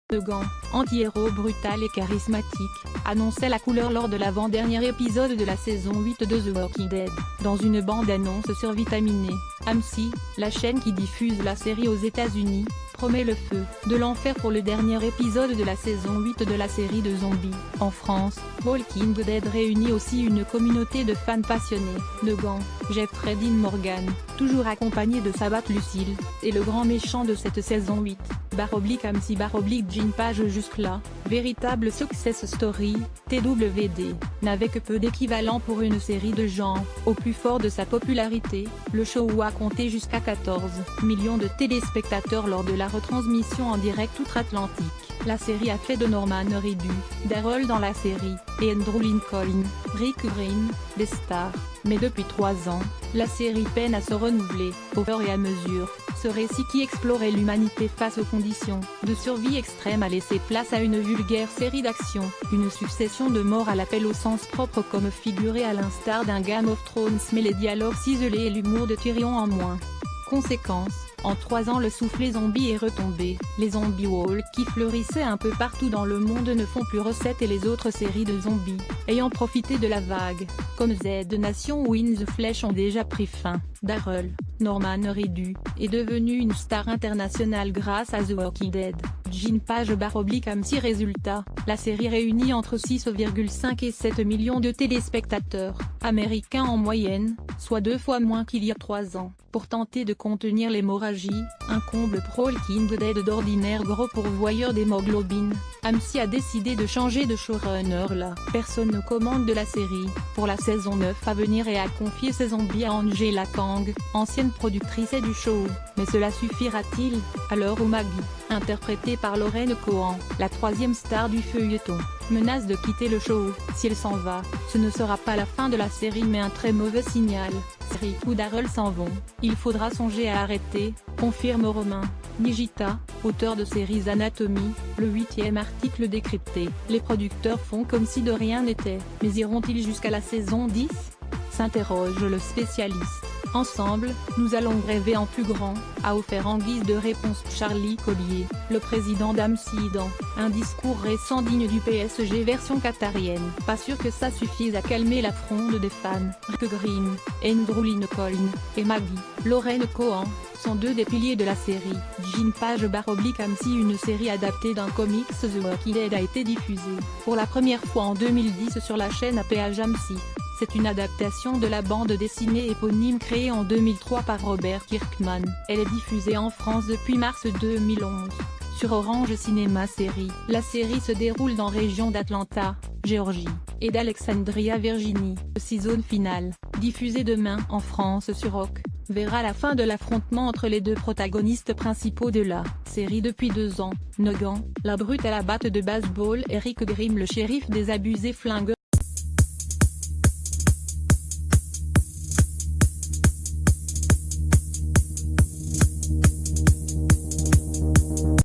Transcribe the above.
Negan, anti-héros brutal et charismatique, annonçait la couleur lors de l'avant-dernier épisode de la saison 8 de The Walking Dead. Dans une bande-annonce sur Vitaminé, AMC, la chaîne qui diffuse la série aux États-Unis, promet le feu de l'enfer pour le dernier épisode de la saison 8 de la série de zombies. En France, Walking Dead réunit aussi une communauté de fans passionnés. Negan, Jeffrey Dean Morgan, toujours accompagné de Sabbath Lucille, et le grand méchant de cette saison 8, /AMC Jean Page jusque-là, véritable success story, TWD, n'avait que peu d'équivalent pour une série de genre. Au plus fort de sa popularité, le show a compté jusqu'à 14 millions de téléspectateurs lors de la retransmission en direct outre-Atlantique. La série a fait de Norman Reedus, Daryl dans la série, et Andrew Lincoln, Rick Grimes, des stars. Mais depuis 3 ans, la série peine à se renouveler. Au fur et à mesure, ce récit qui explorait l'humanité face aux conditions de survie extrême a laissé place à une vulgaire série d'action, une succession de morts à l'appel au sens propre comme figuré à l'instar d'un Game of Thrones, mais les dialogues ciselés et l'humour de Tyrion en moins. Conséquence, en 3 ans le soufflet zombie est retombé, les zombie walls qui fleurissaient un peu partout dans le monde ne font plus recette et les autres séries de zombies, ayant profité de la vague, comme Z Nation ou In the Flesh ont déjà pris fin. Daryl, Norman Reedus, est devenu une star internationale grâce à The Walking Dead. Jean Page /AMC Résultat, la série réunit entre 6,5 et 7 millions de téléspectateurs, américains en moyenne, soit 2 fois moins qu'il y a 3 ans. Pour tenter de contenir l'hémorragie, un comble pro Walking Dead d'ordinaire gros pourvoyeur d'hémoglobine, AMC a décidé de changer de showrunner. La personne aux commandes de la série, pour la saison 9 à venir, et a confié ses zombies à Angela Kang, ancienne productrice du show. Mais cela suffira-t-il, à l'heure où Maggie, interprétée par Lauren Cohan, la 3e star du feuilleton, menace de quitter le show? Si elle s'en va, ce ne sera pas la fin de la série mais un très mauvais signal. Si Rick ou Daryl s'en vont, il faudra songer à arrêter, confirme Romain Nigita, auteur de séries Anatomie, le 8e article décrypté. Les producteurs font comme si de rien n'était, mais iront-ils jusqu'à la saison 10 ? S'interroge le spécialiste. Ensemble, nous allons rêver en plus grand, a offert en guise de réponse Charlie Collier, le président d'AMC dans un discours récent digne du PSG version qatarienne. Pas sûr que ça suffise à calmer la fronde des fans. Rick Grimes, Andrew Lincoln, et Maggie, Lauren Cohan, sont 2 des piliers de la série. Jean Page /AMC Une série adaptée d'un comics The Walking Dead a été diffusée, pour la première fois en 2010 sur la chaîne AMC. C'est une adaptation de la bande dessinée éponyme créée en 2003 par Robert Kirkman. Elle est diffusée en France depuis mars 2011, sur Orange Cinéma Série. La série se déroule dans région d'Atlanta, Géorgie, et d'Alexandria, Virginie. Le season final, diffusé demain en France sur Rock, verra la fin de l'affrontement entre les 2 protagonistes principaux de la série depuis 2 ans, Negan, la brute à la batte de baseball, et Rick Grimes, le shérif désabusé flingueur.